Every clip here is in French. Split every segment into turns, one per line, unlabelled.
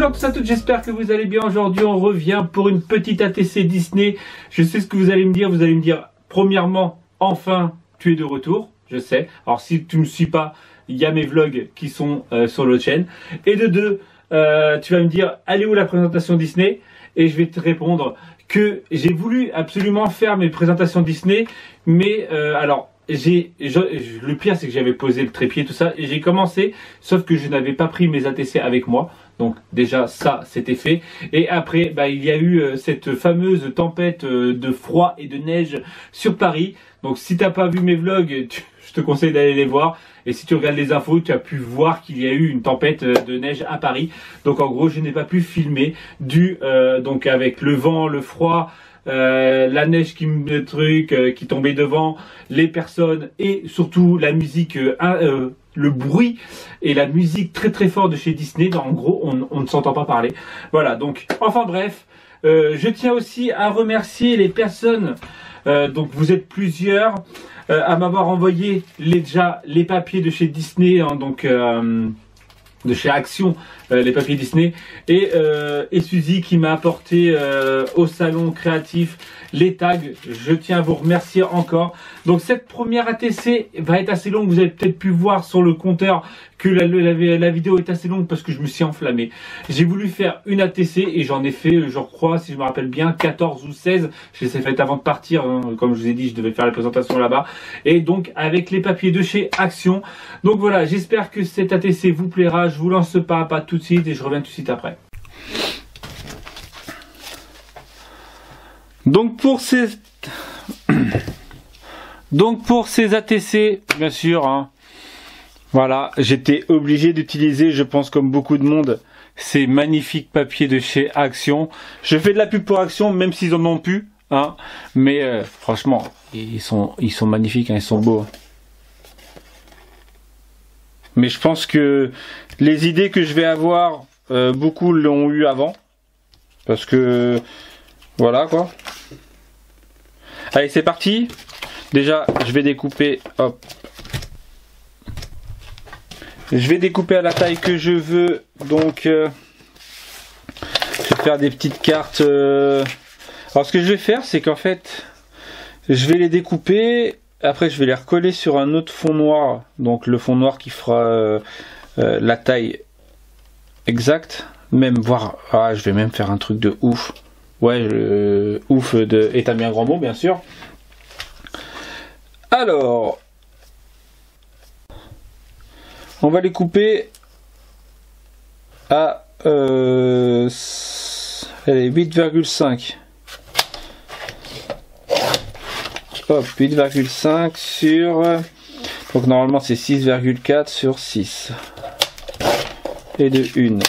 à tous à toutes, j'espère que vous allez bien. Aujourd'hui on revient pour une petite ATC Disney. Je sais ce que vous allez me dire, premièrement, enfin tu es de retour, je sais. Alors si tu ne me suis pas, il y a mes vlogs qui sont sur l'autre chaîne. Et de deux, tu vas me dire, elle est où la présentation Disney? Et je vais te répondre que j'ai voulu absolument faire mes présentations Disney, mais alors... le pire c'est que j'avais posé le trépied tout ça et j'ai commencé, sauf que je n'avais pas pris mes ATC avec moi, donc déjà ça c'était fait. Et après il y a eu cette fameuse tempête de froid et de neige sur Paris. Donc si t'as pas vu mes vlogs, je te conseille d'aller les voir. Et si tu regardes les infos, tu as pu voir qu'il y a eu une tempête de neige à Paris. Donc en gros je n'ai pas pu filmer donc avec le vent, le froid, la neige qui tombait devant, les personnes et surtout la musique, le bruit et la musique très très fort de chez Disney. En gros on ne s'entend pas parler. Voilà, donc enfin bref, je tiens aussi à remercier les personnes, donc vous êtes plusieurs à m'avoir envoyé les papiers de chez Disney, hein, donc de chez Action, les papiers Disney, et Suzy qui m'a apporté au salon créatif les tags. Je tiens à vous remercier encore. Donc cette première ATC va être assez longue, vous avez peut-être pu voir sur le compteur que la vidéo est assez longue parce que je me suis enflammé. J'ai voulu faire une ATC et j'en ai fait, je crois, si je me rappelle bien, 14 ou 16. Je les ai faites avant de partir, hein. Comme je vous ai dit, je devais faire la présentation là-bas. Et donc avec les papiers de chez Action. Donc voilà, j'espère que cette ATC vous plaira. Je vous lance pas tout de suite et je reviens tout de suite après. Donc pour ces ATC, bien sûr, hein, voilà, j'étais obligé d'utiliser, je pense comme beaucoup de monde, ces magnifiques papiers de chez Action. Je fais de la pub pour Action, même s'ils en ont plus, hein, mais franchement, ils sont magnifiques, hein, ils sont beaux. Mais je pense que les idées que je vais avoir, beaucoup l'ont eu avant, parce que voilà quoi. Allez, c'est parti. Déjà, je vais découper, hop. Je vais découper à la taille que je veux. Donc, je vais faire des petites cartes. Alors, ce que je vais faire, c'est qu'en fait, je vais les découper. Après, je vais les recoller sur un autre fond noir. Donc, le fond noir qui fera la taille exacte. Même voir. Ah, je vais même faire un truc de ouf. Ouais, ouf est un bien grand mot, bien sûr. Alors, on va les couper à 8,5. Hop, 8,5 sur... Donc normalement c'est 6,4 sur 6. Et de 1.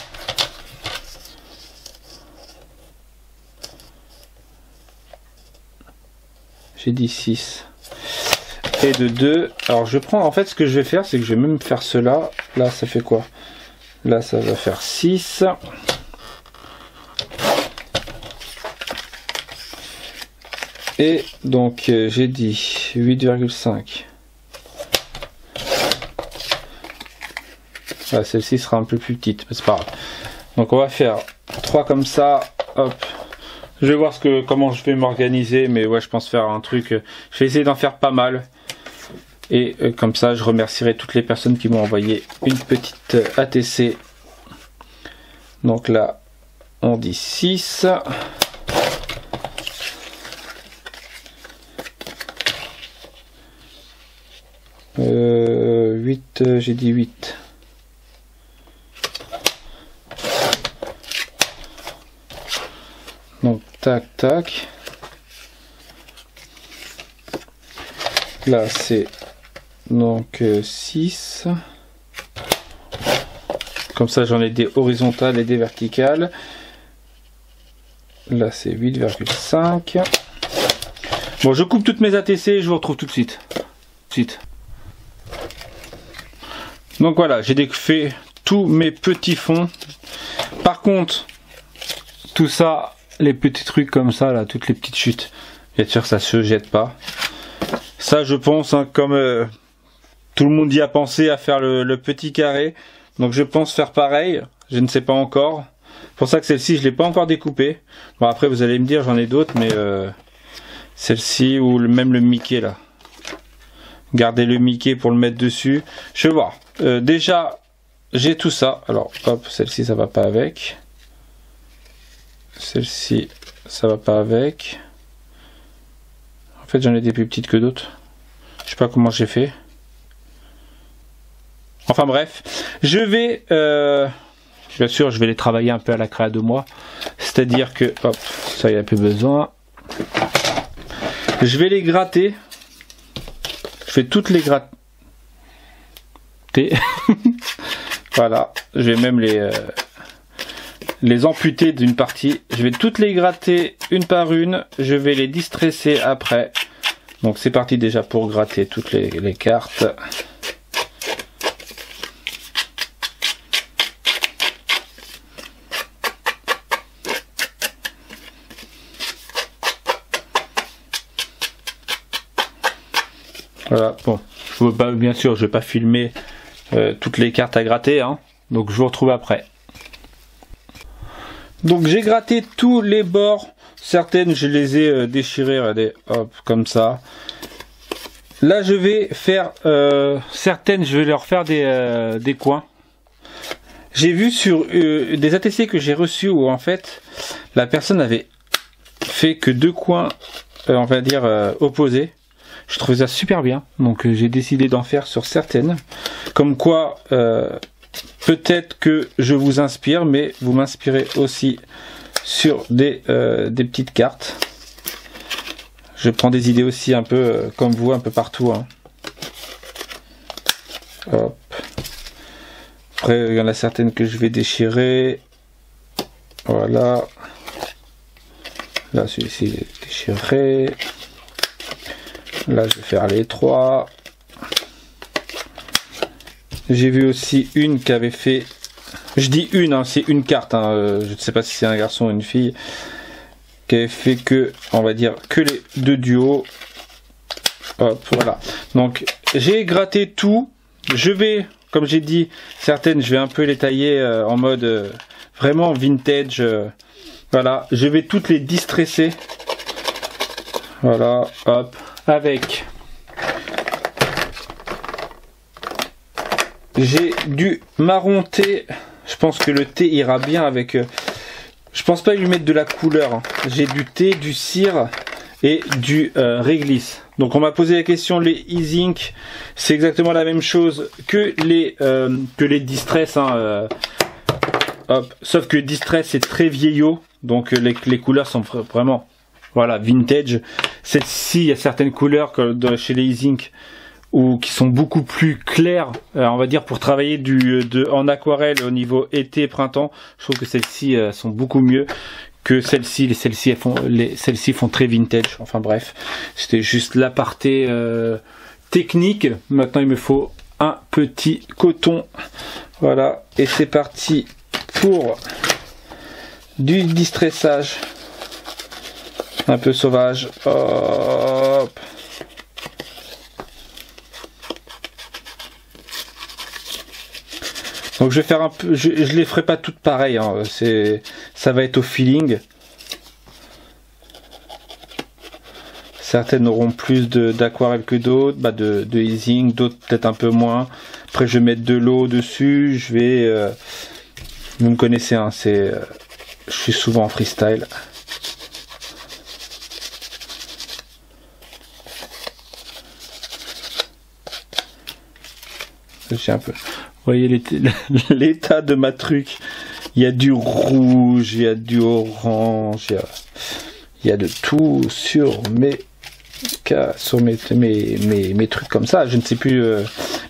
J'ai dit 6 et de 2. Alors je prends, en fait ce que je vais faire, c'est que je vais même faire cela. Là ça fait quoi? Là ça va faire 6. Et donc j'ai dit 8,5. Voilà, celle-ci sera un peu plus petite, mais c'est pas grave. Donc on va faire 3 comme ça, hop. Je vais voir comment je vais m'organiser, mais ouais, je pense faire un truc. Je vais essayer d'en faire pas mal. Et comme ça, je remercierai toutes les personnes qui m'ont envoyé une petite ATC. Donc là, on dit 6. Euh, 8, j'ai dit 8. Donc tac tac. Là c'est donc 6. Comme ça j'en ai des horizontales et des verticales. Là c'est 8,5. Bon, je coupe toutes mes ATC et je vous retrouve tout de suite. Donc voilà, j'ai défait tous mes petits fonds. Par contre, tout ça, les petits trucs comme ça, là, toutes les petites chutes, bien sûr ça se jette pas. Ça je pense, hein, comme tout le monde y a pensé à faire le petit carré, donc je pense faire pareil, je ne sais pas encore.
C'est pour ça que celle-ci, je l'ai pas encore découpée. Bon, après, vous allez me dire, j'en ai d'autres, mais celle-ci ou même le Mickey là. Gardez le Mickey pour le mettre dessus. Je vais voir. Déjà, j'ai tout ça. Alors, hop, celle-ci, ça va pas avec. Celle-ci, ça va pas avec. En fait, j'en ai des plus petites que d'autres. Je sais pas comment j'ai fait. Enfin bref, je vais, bien sûr, je vais les travailler un peu à la créa de moi. C'est-à-dire que, hop, ça, il n'y a plus besoin. Je vais les gratter. Je vais toutes les gratter. Voilà, je vais même les amputer d'une partie. Je vais toutes les gratter une par une. Je vais les distresser après. Donc c'est parti déjà pour gratter toutes les cartes. Voilà, bon, je veux pas, bien sûr, je vais pas filmer toutes les cartes à gratter, hein, donc je vous retrouve après. Donc j'ai gratté tous les bords, certaines je les ai déchirées, regardez, hop, comme ça. Là je vais faire, certaines je vais leur faire des coins. J'ai vu sur des ATC que j'ai reçus où en fait la personne avait fait que deux coins, on va dire opposés. Je trouve ça super bien, donc j'ai décidé d'en faire sur certaines. Comme quoi, peut-être que je vous inspire, mais vous m'inspirez aussi sur des petites cartes. Je prends des idées aussi un peu comme vous, un peu partout. Hein. Hop. Après, il y en a certaines que je vais déchirer. Voilà. Là, celui-ci est déchiré. Là, je vais faire les trois. J'ai vu aussi une qui avait fait... Je dis une, hein, c'est une carte. Hein, je ne sais pas si c'est un garçon ou une fille. Qui avait fait que, on va dire, que les deux duos. Hop, voilà. Donc, j'ai gratté tout. Je vais, comme j'ai dit, certaines, je vais un peu les tailler en mode vraiment vintage. Voilà, je vais toutes les distresser. Voilà, hop. Avec, j'ai du marron thé. Je pense que le thé ira bien avec. Je pense pas lui mettre de la couleur. Hein. J'ai du thé, du cire et du réglisse. Donc on m'a posé la question, les e-zinc, c'est exactement la même chose que les distress. Hein, hop. Sauf que distress c'est très vieillot, donc les couleurs sont vraiment. Voilà, vintage. Celle-ci, il y a certaines couleurs chez les e-zinc qui sont beaucoup plus claires, on va dire, pour travailler en aquarelle au niveau été, printemps. Je trouve que celles-ci sont beaucoup mieux que celles-ci. Celles-ci font très vintage. Enfin bref, c'était juste l'aparté technique. Maintenant, il me faut un petit coton. Voilà, et c'est parti pour du distressage. Un peu sauvage. Hop. Donc je vais faire un peu. Je les ferai pas toutes pareilles. Hein. Ça va être au feeling. Certaines auront plus d'aquarelle que d'autres, de e-zinc, d'autres peut-être un peu moins. Après je vais mettre de l'eau dessus. Je vais. Vous me connaissez, hein, je suis souvent en freestyle. J'ai un peu. Vous voyez l'état de ma truc. Il y a du rouge, il y a du orange, il y a de tout sur mes trucs comme ça. Je ne sais plus.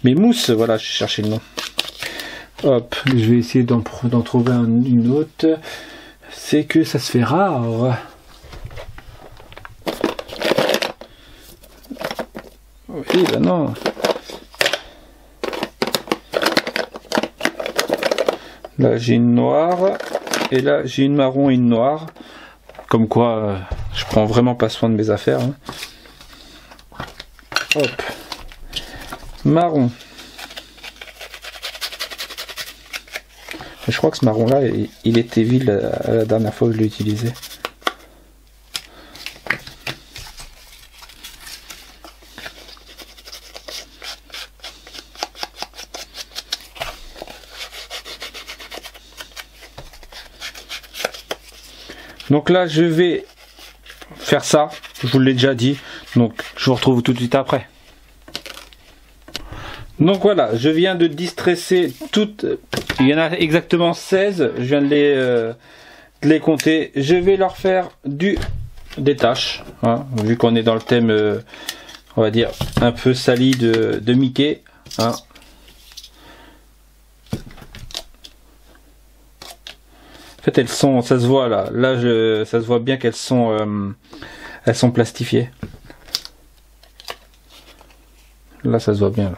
Mes mousses, voilà, je cherchais le nom. Hop, je vais essayer d'en trouver une autre. C'est que ça se fait rare. Oui, ben non. Là j'ai une noire et là j'ai une marron et une noire. Comme quoi je prends vraiment pas soin de mes affaires. Hein. Hop. Marron. Je crois que ce marron là, il était vide la dernière fois que je l'ai utilisé. Donc là, je vais faire ça. Je vous l'ai déjà dit. Donc, je vous retrouve tout de suite après. Donc voilà, je viens de distresser toutes. Il y en a exactement 16. Je viens de les compter. Je vais leur faire des tâches. Hein, vu qu'on est dans le thème, on va dire, un peu sali de Mickey. Hein. En fait, elles sont, ça se voit là. Là, ça se voit bien qu'elles sont plastifiées. Là, ça se voit bien. Là.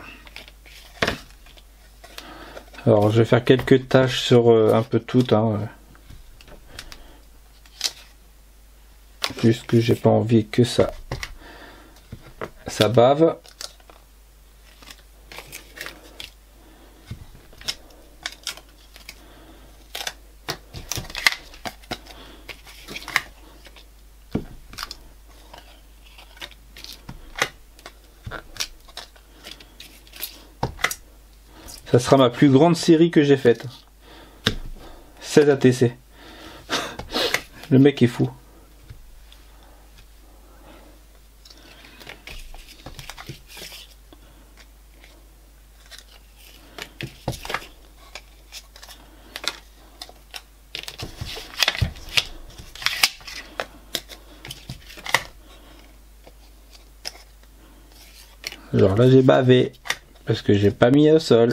Alors, je vais faire quelques tâches sur un peu toutes. Hein. Juste que j'ai pas envie que ça bave. Ça sera ma plus grande série que j'ai faite. 16 ATC. Le mec est fou. Genre là j'ai bavé. Parce que j'ai pas mis au sol.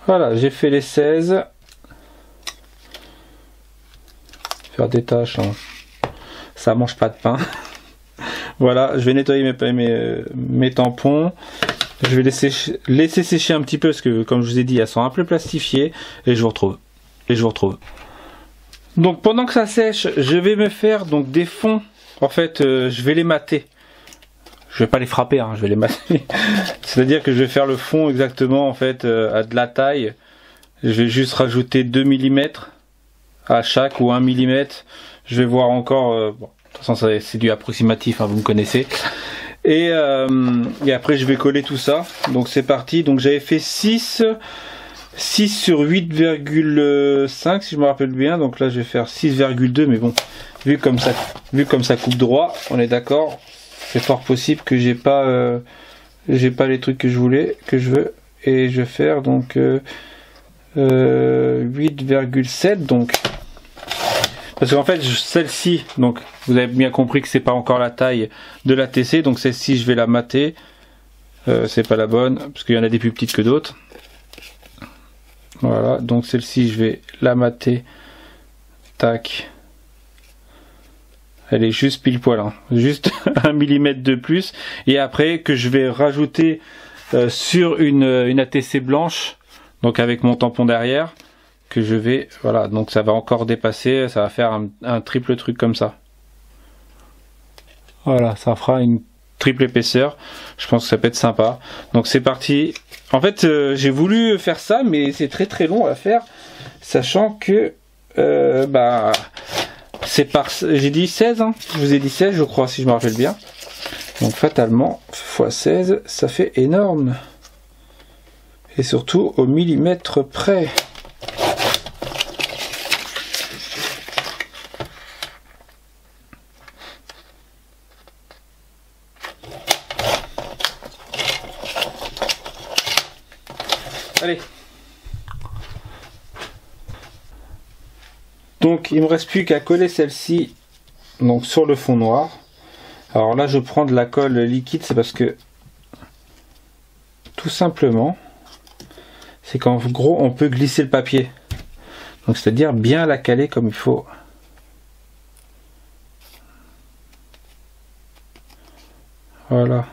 Voilà, j'ai fait les 16. Faire des tâches, hein. Ça mange pas de pain. Voilà, je vais nettoyer mes tampons. Je vais laisser sécher un petit peu parce que, comme je vous ai dit, elles sont un peu plastifiées. Et je vous retrouve. Donc pendant que ça sèche, je vais me faire donc des fonds. En fait, je vais les mater. Je vais pas les frapper, hein, je vais les mater. C'est-à-dire que je vais faire le fond exactement en fait à de la taille. Je vais juste rajouter 2 mm à chaque ou 1 mm. Je vais voir encore. Bon, de toute façon, c'est du approximatif, hein, vous me connaissez. Et après, je vais coller tout ça. Donc c'est parti. Donc j'avais fait 6 sur 8,5 si je me rappelle bien. Donc là, je vais faire 6,2. Mais bon, vu comme ça coupe droit, on est d'accord. C'est fort possible que j'ai pas les trucs que je veux, et je vais faire donc 8,7 donc parce qu'en fait celle-ci, donc vous avez bien compris que c'est pas encore la taille de la TC, donc celle-ci je vais la mater, c'est pas la bonne parce qu'il y en a des plus petites que d'autres. Voilà, donc celle-ci je vais la mater, tac. Elle est juste pile poil, hein. Juste 1 mm de plus. Et après que je vais rajouter sur une ATC blanche, donc avec mon tampon derrière, que je vais, voilà, donc ça va encore dépasser, ça va faire un triple truc comme ça. Voilà, ça fera une triple épaisseur. Je pense que ça peut être sympa. Donc c'est parti. En fait, j'ai voulu faire ça, mais c'est très très long à faire, sachant que j'ai dit 16, hein. Je vous ai dit 16 je crois, si je me rappelle bien. Donc fatalement, x 16, ça fait énorme. Et surtout au millimètre près. Allez. Donc il me reste plus qu'à coller celle-ci donc sur le fond noir. Alors là je prends de la colle liquide, c'est parce que tout simplement c'est qu'en gros on peut glisser le papier. Donc c'est-à-dire bien la caler comme il faut. Voilà.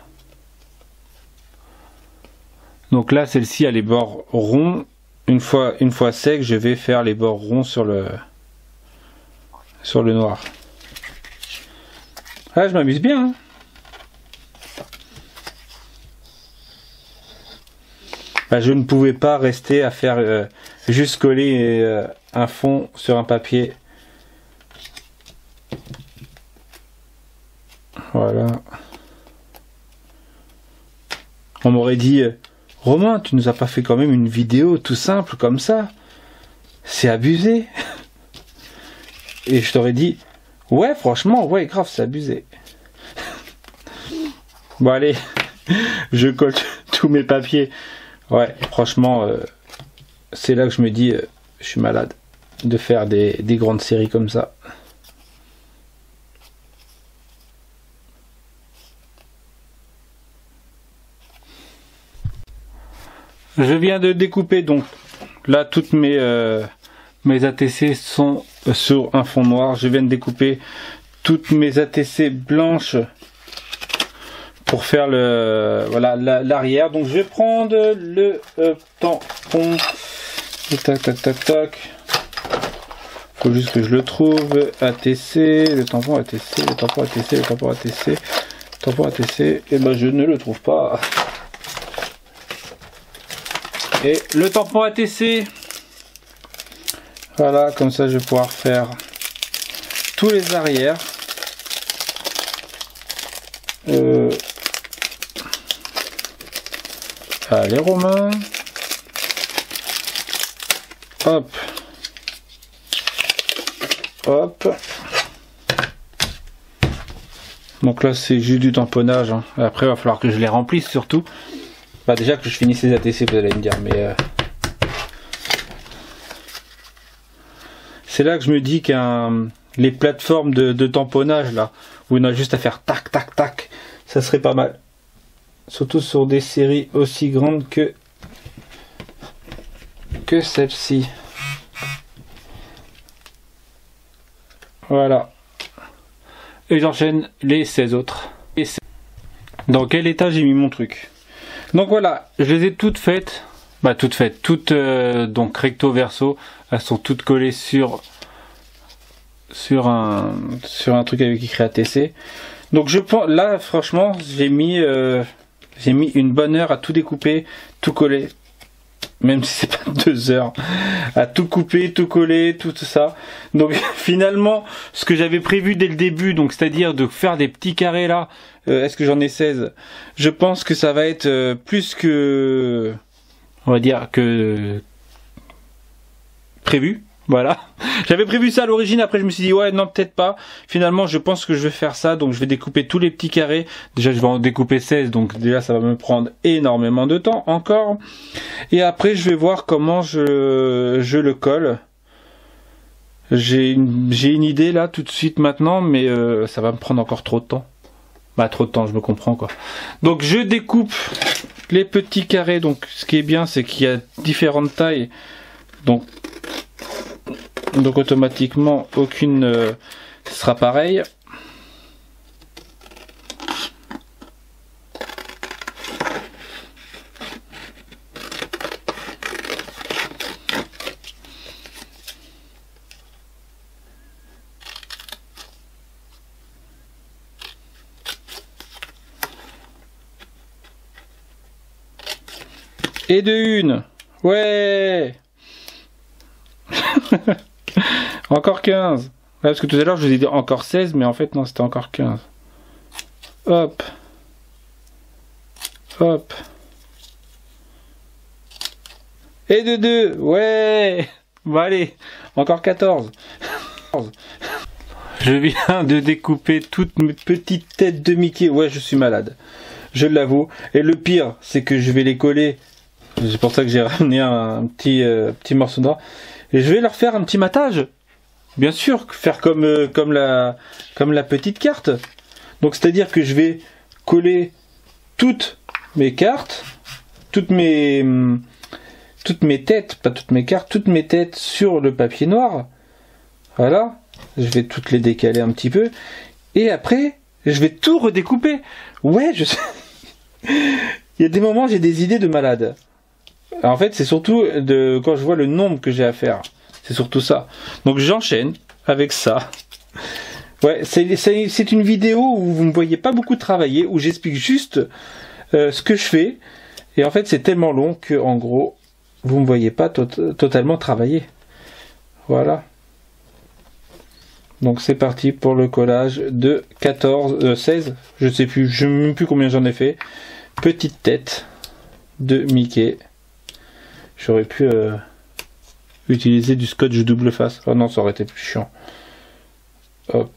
Donc là celle-ci a les bords ronds. Une fois sec, je vais faire les bords ronds sur le noir. Ah, je m'amuse bien, hein. bah, je ne pouvais pas rester à faire juste coller un fond sur un papier. Voilà. On m'aurait dit, Romain, tu nous as pas fait quand même une vidéo tout simple comme ça? C'est abusé. Et je t'aurais dit, ouais, franchement, ouais, grave, c'est abusé. Bon, allez, je colle tous mes papiers. Ouais, franchement, c'est là que je me dis, je suis malade de faire des grandes séries comme ça. Je viens de découper, donc là toutes mes ATC sont sur un fond noir. Je viens de découper toutes mes ATC blanches pour faire l'arrière. Donc je vais prendre le tampon. Tac tac tac tac. Faut juste que je le trouve. ATC, le tampon ATC, le tampon ATC, le tampon ATC, le tampon ATC. Et ben je ne le trouve pas. Et le tampon ATC, voilà, comme ça je vais pouvoir faire tous les arrières. Allez Romain, hop, hop. Donc là c'est juste du tamponnage, hein. Après il va falloir que je les remplisse surtout. Bah déjà que je finisse les ATC, vous allez me dire, mais c'est là que je me dis les plateformes de tamponnage là, où on a juste à faire tac tac tac, ça serait pas mal. Surtout sur des séries aussi grandes que celle-ci. Voilà. Et j'enchaîne les 16 autres. Dans quel état j'ai mis mon truc? Donc voilà, je les ai toutes faites, toutes donc recto verso, elles sont toutes collées sur un truc avec écrit ATC. Donc je pense, là franchement j'ai mis une bonne heure à tout découper, tout coller, même si c'est pas 2 heures, à tout couper, tout coller, tout ça. Donc finalement, ce que j'avais prévu dès le début, donc c'est-à-dire de faire des petits carrés là, est-ce que j'en ai 16? Je pense que ça va être plus que, on va dire, que prévu. Voilà. J'avais prévu ça à l'origine, après je me suis dit ouais non peut-être pas. Finalement je pense que je vais faire ça, donc je vais découper tous les petits carrés. Déjà je vais en découper 16, donc déjà ça va me prendre énormément de temps encore. Et après je vais voir comment je le colle. J'ai une idée là tout de suite maintenant, mais ça va me prendre encore trop de temps. Bah trop de temps, je me comprends quoi. Donc je découpe les petits carrés, donc ce qui est bien c'est qu'il y a différentes tailles. Donc automatiquement aucune sera pareille. Et de une. Ouais. Encore 15. Ouais, parce que tout à l'heure je vous ai dit encore 16, mais en fait non, c'était encore 15. Hop. Hop. Et de 2. Ouais. Bon allez, encore 14. Je viens de découper toutes mes petites têtes de Mickey. Ouais, je suis malade. Je l'avoue. Et le pire, c'est que je vais les coller. C'est pour ça que j'ai ramené un petit morceau d'or. Et je vais leur faire un petit matage. Bien sûr, faire comme la petite carte. Donc c'est-à-dire que je vais coller toutes mes cartes, toutes mes têtes, pas toutes mes cartes, toutes mes têtes sur le papier noir. Voilà. Je vais toutes les décaler un petit peu. Et après, je vais tout redécouper. Ouais, je sais. Il y a des moments, j'ai des idées de malade. Alors, en fait, c'est surtout quand je vois le nombre que j'ai à faire. C'est surtout ça. Donc j'enchaîne avec ça. Ouais, c'est une vidéo où vous ne me voyez pas beaucoup travailler, où j'explique juste ce que je fais. Et en fait c'est tellement long que en gros vous ne me voyez pas totalement travailler. Voilà. Donc c'est parti pour le collage de 16, je sais plus, je ne sais même plus combien j'en ai fait. Petite tête de Mickey. J'aurais pu utiliser du scotch double face. Oh non, ça aurait été plus chiant. Hop.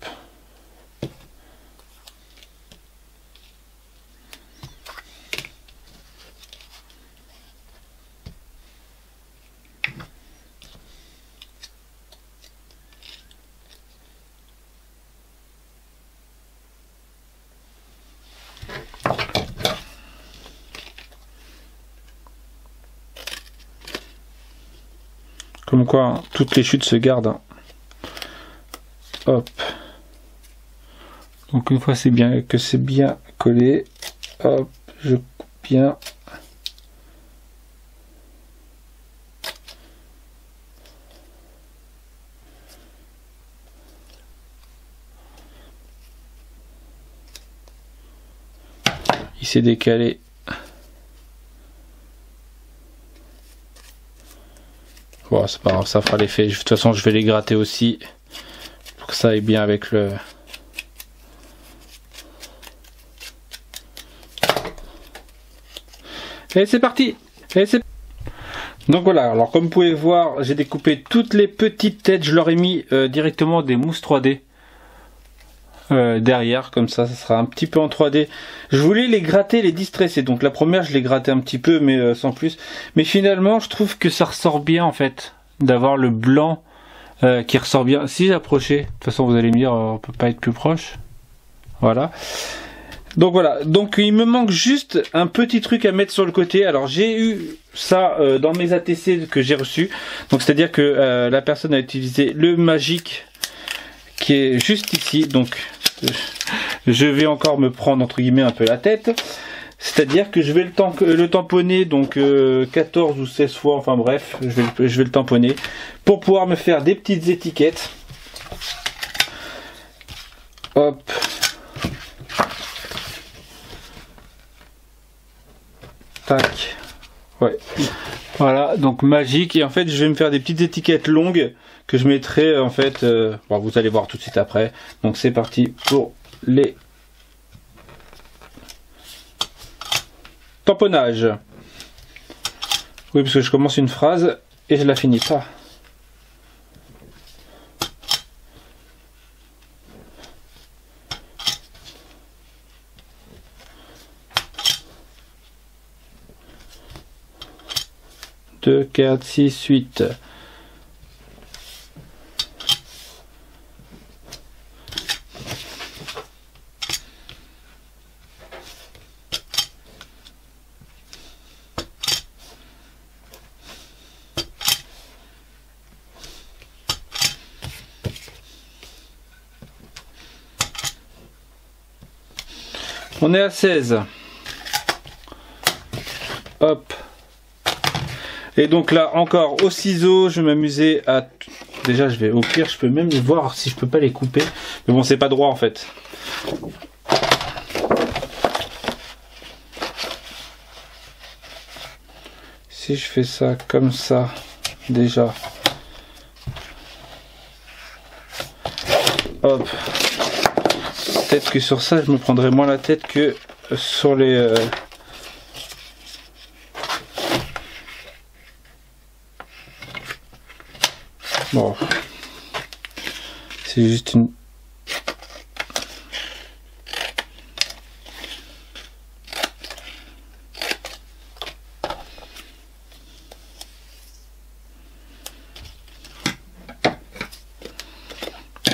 Comme quoi, hein, toutes les chutes se gardent. Hein. Hop. Donc une fois c'est bien que c'est bien collé, hop, je coupe bien. Il s'est décalé. Bon, c'est pas grave, ça fera l'effet. De toute façon, je vais les gratter aussi pour que ça aille bien avec le. Et c'est parti. Donc voilà, alors comme vous pouvez voir, j'ai découpé toutes les petites têtes. Je leur ai mis directement des mousses 3D derrière, comme ça sera un petit peu en 3D. Je voulais les gratter, les distresser. Donc la première, je l'ai gratté un petit peu, mais sans plus. Mais finalement, je trouve que ça ressort bien en fait, d'avoir le blanc qui ressort bien. Si j'approchais, de toute façon vous allez me dire, on peut pas être plus proche. Voilà. Donc voilà, donc il me manque juste un petit truc à mettre sur le côté. Alors j'ai eu ça dans mes ATC que j'ai reçus. Donc c'est à dire que la personne a utilisé le Magic qui est juste ici. Donc je vais encore me prendre entre guillemets un peu la tête. C'est à dire que je vais le tamponner donc 14 ou 16 fois, enfin bref, je vais le tamponner pour pouvoir me faire des petites étiquettes. Hop. Tac. Ouais. Voilà, donc Magic. Et en fait, je vais me faire des petites étiquettes longues que je mettrai en fait. Bon, vous allez voir tout de suite après. Donc c'est parti pour les tamponnages. Oui, parce que je commence une phrase et je la finis pas. Deux, 4, 6, 8. On est à 16. Hop. Et donc là encore au ciseau, je vais m'amuser à... Déjà je vais au pire, je peux même voir si je peux pas les couper. Mais bon, c'est pas droit en fait. Si je fais ça comme ça, déjà. Hop. Peut-être que sur ça, je me prendrai moins la tête que sur les... Bon, c'est juste une...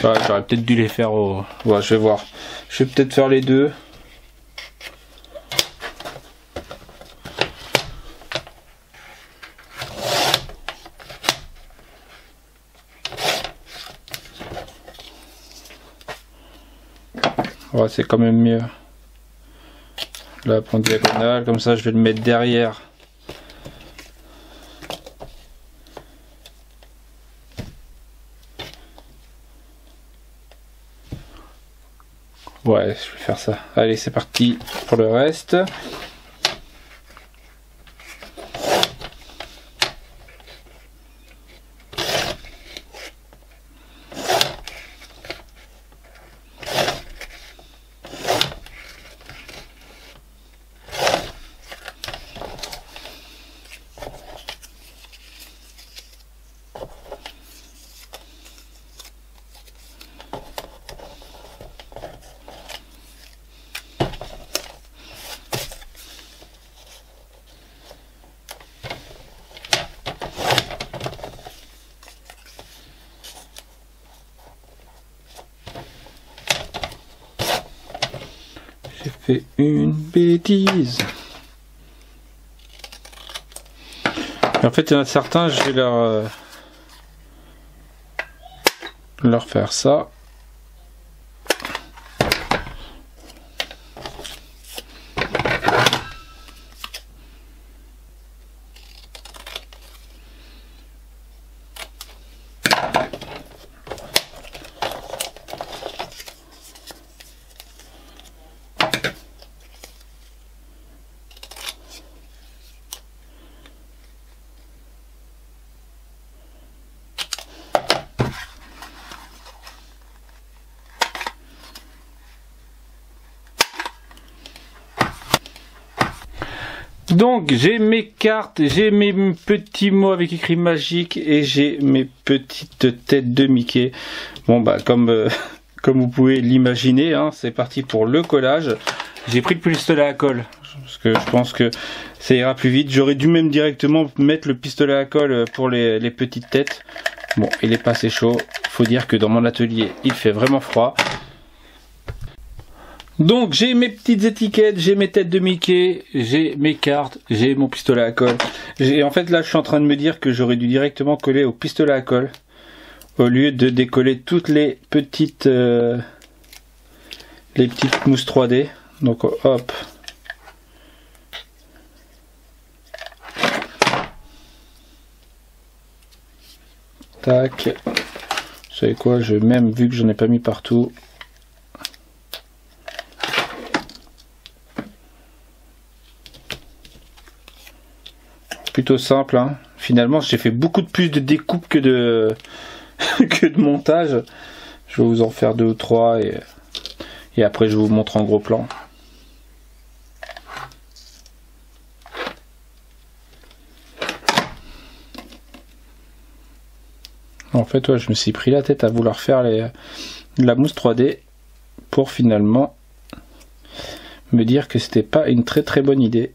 Ouais, j'aurais peut-être dû les faire au... Ouais, je vais voir. Je vais peut-être faire les deux. Ouais, c'est quand même mieux. Là, en diagonale, comme ça je vais le mettre derrière. Ouais, je vais faire ça. Allez, c'est parti pour le reste. fait une bêtise. En fait, il y en a certains, je vais leur faire ça. Donc j'ai mes cartes, j'ai mes petits mots avec écrit magique et j'ai mes petites têtes de Mickey. Bon bah comme vous pouvez l'imaginer, hein, c'est parti pour le collage. J'ai pris le pistolet à colle parce que je pense que ça ira plus vite. J'aurais dû même directement mettre le pistolet à colle pour les petites têtes. Bon, il est pas assez chaud. Faut dire que dans mon atelier il fait vraiment froid. Donc j'ai mes petites étiquettes, j'ai mes têtes de Mickey, j'ai mes cartes, j'ai mon pistolet à colle. En fait là je suis en train de me dire que j'aurais dû directement coller au pistolet à colle au lieu de décoller toutes les petites mousses 3D. Donc hop. Tac. Vous savez quoi, je vais même, vu que j'en ai pas mis partout, plutôt simple, hein. Finalement j'ai fait beaucoup plus de découpe que de que de montage. Je vais vous en faire 2 ou 3 et après je vous montre en gros plan. En fait ouais, je me suis pris la tête à vouloir faire la mousse 3D pour finalement me dire que c'était pas une très bonne idée.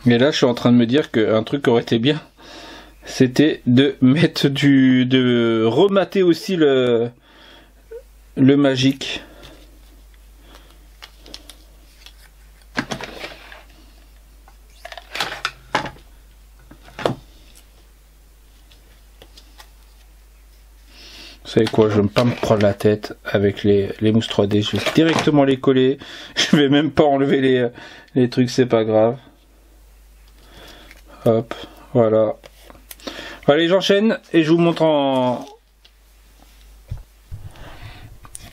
Mais là je suis en train de me dire qu'un truc aurait été bien, c'était de mettre de remater aussi le magique. Vous savez quoi, je ne vais pas me prendre la tête avec les mousses 3D, je vais directement les coller, je vais même pas enlever les trucs, c'est pas grave. Hop, voilà. Allez, j'enchaîne et je vous montre en...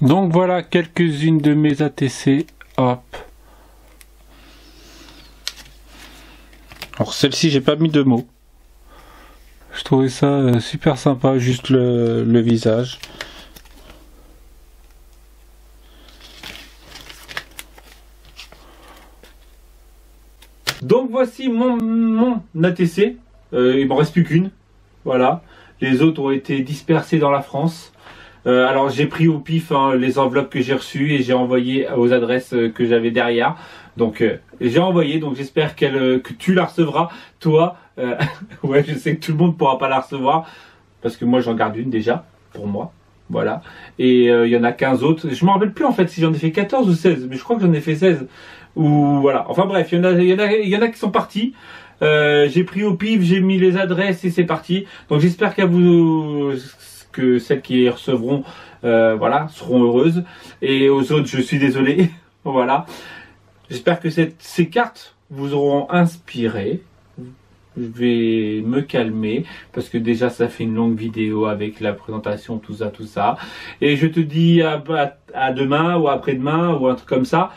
Donc voilà quelques-unes de mes ATC. Hop. Alors celle-ci, j'ai pas mis de mots. Je trouvais ça super sympa, juste le visage.
Donc voici mon ATC, il m'en reste plus qu'une, voilà, les autres ont été dispersés dans la France. Alors j'ai pris au pif hein, les enveloppes que j'ai reçues et j'ai envoyé aux adresses que j'avais derrière. Donc j'ai envoyé, donc j'espère que tu la recevras, toi. Ouais, je sais que tout le monde ne pourra pas la recevoir, parce que moi j'en garde une déjà, pour moi. Voilà, et il y en a 15 autres, je me rappelle plus en fait si j'en ai fait 14 ou 16, mais je crois que j'en ai fait 16. Ou voilà, enfin bref, il y en a qui sont partis. J'ai pris au pif, j'ai mis les adresses et c'est parti. Donc j'espère que celles qui les recevront voilà, seront heureuses. Et aux autres, je suis désolé. Voilà. J'espère que ces cartes vous auront inspiré. Je vais me calmer parce que déjà ça fait une longue vidéo avec la présentation, tout ça. Et je te dis à demain ou après-demain ou un truc comme ça.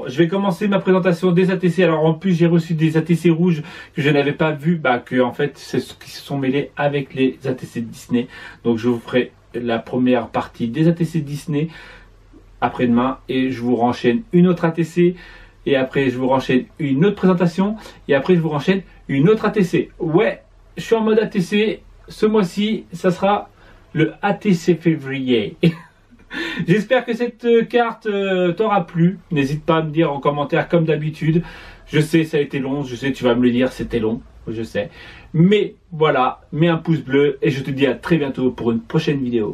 Je vais commencer ma présentation des ATC. Alors en plus j'ai reçu des ATC rouges que je n'avais pas vu, que en fait c'est ceux qui se sont mêlés avec les ATC Disney. Donc je vous ferai la première partie des ATC Disney après-demain et je vous renchaîne une autre ATC et après je vous renchaîne une autre présentation et après je vous renchaîne une autre ATC. Ouais, je suis en mode ATC. Ce mois-ci, ça sera le ATC février. J'espère que cette carte t'aura plu. N'hésite pas à me dire en commentaire comme d'habitude. Je sais, ça a été long. Je sais, tu vas me le dire, c'était long. Je sais. Mais voilà, mets un pouce bleu et je te dis à très bientôt pour une prochaine vidéo.